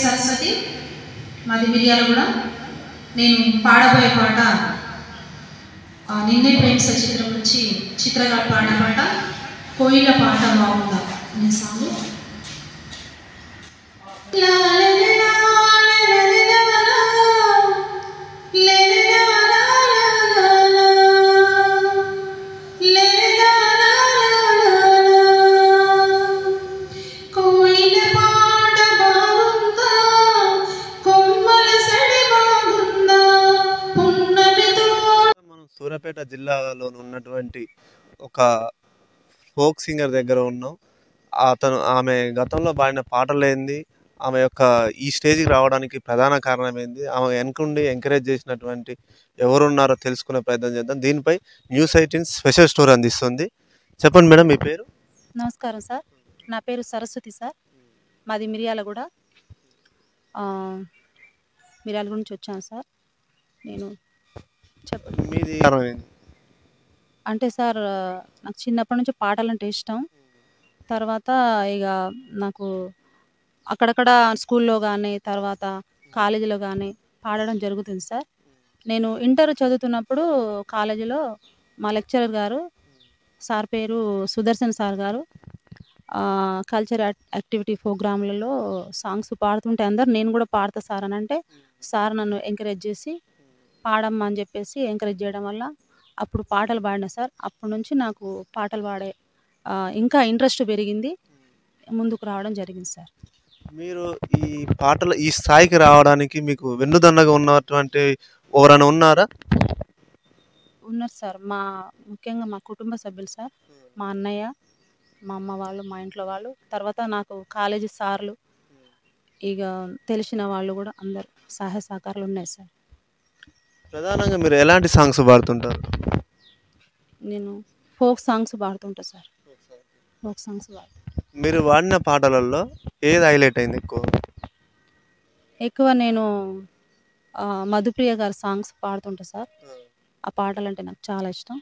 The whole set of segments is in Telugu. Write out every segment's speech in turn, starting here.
సరస్వతి మాది మిర్యాలగూడ. నేను పాడబోయే పాట నిన్నే ప్రేమిస చిత్రం నుంచి చిత్రగాడు పాడిన పాట కోయిల పాట బాగుందా అనే సాంగ్. సూర్యాపేట జిల్లాలో ఉన్నటువంటి ఒక ఫోక్ సింగర్ దగ్గర ఉన్నాం. ఆమె గతంలో పాడిన పాటలేంది, ఆమె యొక్క ఈ స్టేజ్కి రావడానికి ప్రధాన కారణం ఏంది, ఆమె వెనకుండి ఎంకరేజ్ చేసినటువంటి ఎవరున్నారో తెలుసుకునే ప్రయత్నం చేద్దాం. దీనిపై న్యూస్ 18 స్పెషల్ స్టోరీ అందిస్తుంది. చెప్పండి మేడం, మీ పేరు? నమస్కారం సార్, నా పేరు సరస్వతి సార్. మాది మిర్యాలగూడ. మిర్యాలగూడ నుంచి వచ్చాను సార్. నేను చెప్పండి. మీది అంటే సార్, నాకు చిన్నప్పటి నుంచి పాటలంటే ఇష్టం. తర్వాత ఇక నాకు అక్కడక్కడ స్కూల్లో కానీ తర్వాత కాలేజీలో కానీ పాడడం జరుగుతుంది సార్. నేను ఇంటర్ చదువుతున్నప్పుడు కాలేజీలో మా లెక్చరర్ గారు, సార్ పేరు సుదర్శన్ సార్ గారు, కల్చర్ యాక్టివిటీ ప్రోగ్రాంలలో సాంగ్స్ పాడుతుంటే అందరు నేను కూడా పాడతా సార్ అని అంటే, సార్ నన్ను ఎంకరేజ్ చేసి పాడమ్మా అని చెప్పేసి ఎంకరేజ్ చేయడం వల్ల అప్పుడు పాటలు పాడిన సార్. అప్పటి నుంచి నాకు పాటలు పాడే ఇంకా ఇంట్రెస్ట్ పెరిగింది, ముందుకు రావడం జరిగింది సార్. మీరు ఈ పాటలు ఈ స్థాయికి రావడానికి మీకు వెన్నుదన్నగా ఉన్నటువంటి ఎవరైనా ఉన్నారా? ఉన్నారు సార్, ముఖ్యంగా మా కుటుంబ సభ్యులు సార్. మా అన్నయ్య, మా అమ్మ వాళ్ళు, మా ఇంట్లో వాళ్ళు, తర్వాత నాకు కాలేజీ సార్లు, ఇక తెలిసిన వాళ్ళు కూడా అందరు సహాయ సహకారాలు ఉన్నాయి సార్. ప్రధానంగా మీరు ఎలాంటి సాంగ్స్ పాడుతుంటారు? నేను ఫోక్ సాంగ్స్ పాడుతుంటా సార్. ఫోక్ సాంగ్స్ మీరు పాడిన పాటలలో ఏది హైలైట్ అయింది ఎక్కువ? నేను మధుప్రియ గారి సాంగ్స్ పాడుతుంటా సార్. ఆ పాటలు అంటే నాకు చాలా ఇష్టం.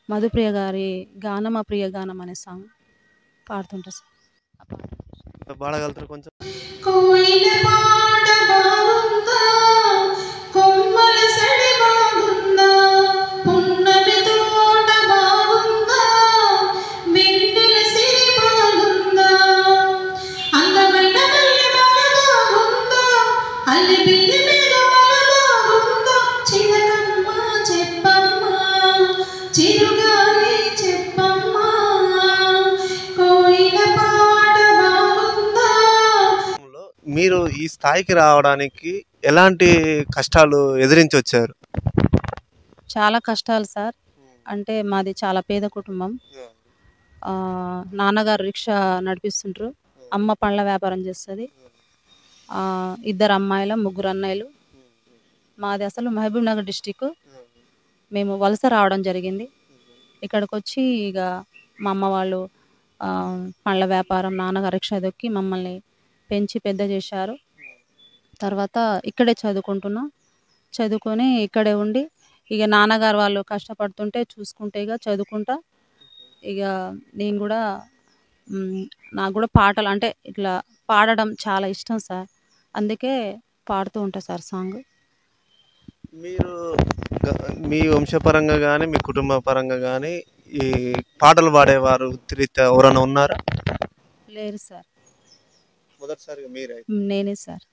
మధుప్రియ గారి గానం ఆ ప్రియ గానం అనే సాంగ్ పాడుతుంటా సార్. పాడగలుగుతారు కొంచెం? మీరు ఈ స్థాయికి రావడానికి ఎలాంటి కష్టాలు ఎదిరించి వచ్చారు? చాలా కష్టాలు సార్. అంటే మాది చాలా పేద కుటుంబం. నాన్నగారు రిక్షా నడిపిస్తుంటారు, అమ్మ పండ్ల వ్యాపారం చేస్తుంది. 2 అమ్మాయిలు, 3 అన్నయ్యలు. మాది అసలు మహబూబ్ నగర్ డిస్టిక్. మేము వలస రావడం జరిగింది. ఇక్కడికి వచ్చి ఇక మా అమ్మ వాళ్ళు పండ్ల వ్యాపారం, నాన్నగారు రిక్షా దొక్కి మమ్మల్ని పెంచి పెద్ద చేశారు. తర్వాత ఇక్కడే చదువుకొని ఇక్కడే ఉండి ఇక నాన్నగారు వాళ్ళు కష్టపడుతుంటే చూసుకుంటే ఇక చదువుకుంటా, ఇక నేను కూడా నాకు కూడా పాటలు అంటే ఇట్లా పాడడం చాలా ఇష్టం సార్. అందుకే పాడుతూ ఉంటా సార్ సాంగ్. మీరు మీ వంశపరంగా కానీ మీ కుటుంబ పరంగా కానీ ఈ పాటలు పాడేవారు వృత్తిరీత్యా ఎవరైనా ఉన్నారా? లేరు సార్, మొదటిసారిగా మీరే? నేనే సార్.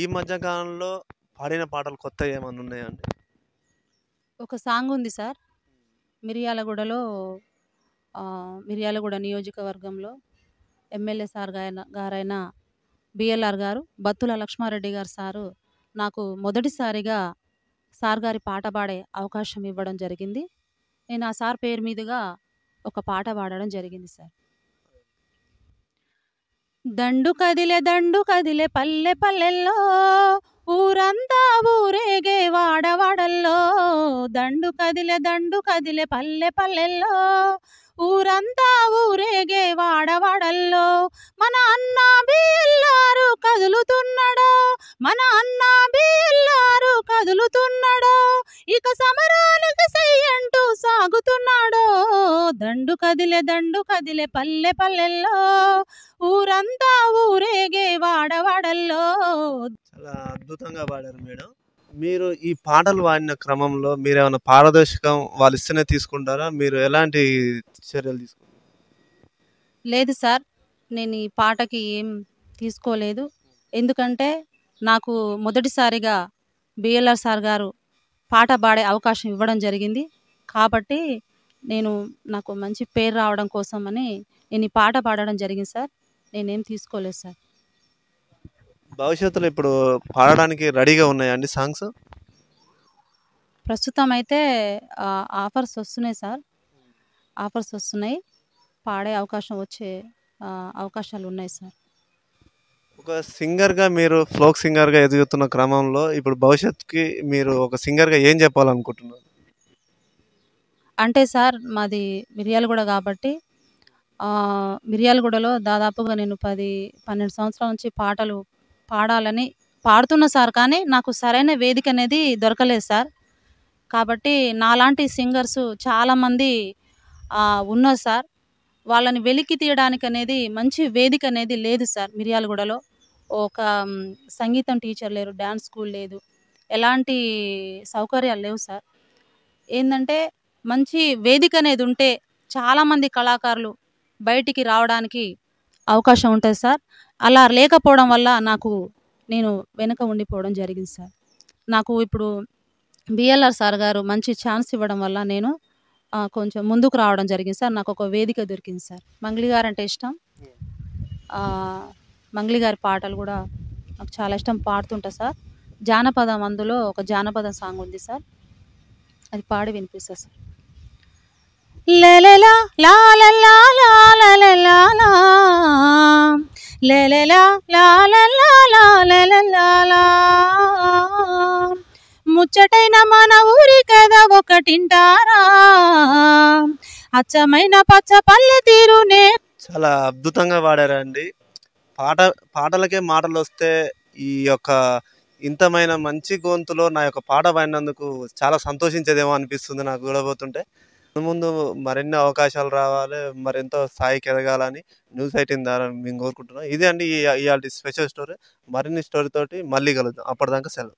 ఈ మధ్య కాలంలో పాడిన పాటలు కొత్త ఏమన్నా ఉన్నాయండి? ఒక సాంగ్ ఉంది సార్, మిర్యాలగూడలో మిర్యాలగూడ నియోజకవర్గంలో ఎమ్మెల్యే సార్ గారైన బిఎల్ఆర్ గారు, బత్తుల లక్ష్మారెడ్డి గారు సారు నాకు మొదటిసారిగా సార్ గారి పాట పాడే అవకాశం ఇవ్వడం జరిగింది. నేను ఆ సార్ పేరు మీదుగా ఒక పాట పాడడం జరిగింది సార్. దండు కదిలే పల్లె పల్లెల్లో ఊరంతా ఊరేగే వాడవాడల్లో. దండు కదిలే పల్లె పల్లెల్లో ఊరంతా ఊరేగే వాడవాడల్లో. మన అన్న బిల్లారు కదులుతున్నాడో, మన అన్న బిల్లారు కదులుతున్నాడో, ఇక సమరానికి సయ్యంటూ సాగుతున్నాడో. దండు కదిలే పల్లె పల్లెల్లో ఊరంతా ఊరేగే వాడవాడల్లో. చాలా అద్భుతంగా పాడారు మేడం. మీరు ఈ పాటలు పాడిన క్రమంలో మీరేమైనా పారదర్శకం వాళ్ళు ఇస్తేనే తీసుకుంటారా? మీరు ఎలాంటి చర్యలు తీసుకుంటారు? లేదు సార్, నేను ఈ పాటకి ఏం తీసుకోలేదు. ఎందుకంటే నాకు మొదటిసారిగా బిఎల్ఆర్ సార్ గారు పాట పాడే అవకాశం ఇవ్వడం జరిగింది. కాబట్టి నాకు మంచి పేరు రావడం కోసమని నేను ఈ పాట పాడడం జరిగింది సార్. నేనేం తీసుకోలేదు సార్. భవిష్యత్తులో ఇప్పుడు పాడడానికి రెడీగా ఉన్నాయా అండి సాంగ్స్? ప్రస్తుతం అయితే ఆఫర్స్ వస్తున్నాయి సార్. ఆఫర్స్ వస్తున్నాయి. పాడే అవకాశం వచ్చే అవకాశాలు ఉన్నాయి సార్. ఒక సింగర్గా మీరు ఫోక్ సింగర్గా ఎదుగుతున్న క్రమంలో ఇప్పుడు భవిష్యత్తుకి మీరు ఒక సింగర్గా ఏం చెప్పాలనుకుంటున్నారు? అంటే సార్ మాది మిర్యాలగూడ కాబట్టి మిర్యాలగూడలో దాదాపుగా నేను 10-12 సంవత్సరాల నుంచి పాటలు పాడాలని పాడుతున్నా సార్. కానీ నాకు సరైన వేదిక అనేది దొరకలేదు సార్. కాబట్టి నాలాంటి సింగర్స్ చాలామంది ఉన్నారు సార్. వాళ్ళని వెలికి తీయడానికి అనేది మంచి వేదిక అనేది లేదు సార్. మిర్యాలగూడలో ఒక సంగీతం టీచర్ లేరు, డ్యాన్స్ స్కూల్ లేదు, ఎలాంటి సౌకర్యాలు లేవు సార్. ఏంటంటే మంచి వేదిక అనేది ఉంటే చాలామంది కళాకారులు బయటికి రావడానికి అవకాశం ఉంటుంది సార్. అలా లేకపోవడం వల్ల నేను వెనుక ఉండిపోవడం జరిగింది సార్. నాకు ఇప్పుడు బిఎల్ఆర్ సార్ గారు మంచి ఛాన్స్ ఇవ్వడం వల్ల నేను కొంచెం ముందుకు రావడం జరిగింది సార్. నాకు ఒక వేదిక దొరికింది సార్. మంగ్లీ గారు అంటే ఇష్టం. మంగ్లీ గారి పాటలు కూడా నాకు చాలా ఇష్టం, పాడుతుంటా సార్. జానపదం, అందులో ఒక జానపద సాంగ్ ఉంది సార్, అది పాడి వినిపిస్తా సార్. లెలెలా లాలలా లాలలా లెలెలా లాలలా లాలలా ముచ్చటైన మన ఊరి కథ ఒకటింటారా, అచ్చమైన పచ్చ పల్లె తీరునే. చాలా అద్భుతంగా పాడారండి. పాటలకే మాటలు వస్తే ఈ యొక్క ఇంతమైన మంచి గొంతులో నా యొక్క పాట పాడినందుకు చాలా సంతోషించేదేమో అనిపిస్తుంది నాకు చూడబోతుంటే. ముందు మరిన్ని అవకాశాలు రావాలి, మరెంతో స్థాయికి ఎదగాలని న్యూస్ 18 ద్వారా మేము కోరుకుంటున్నాం. ఇదే అండి ఇవాళ స్పెషల్ స్టోరీ. మరిన్ని స్టోరీ తోటి మళ్ళీ కలుద్దాం. అప్పటిదాకా సెలవు.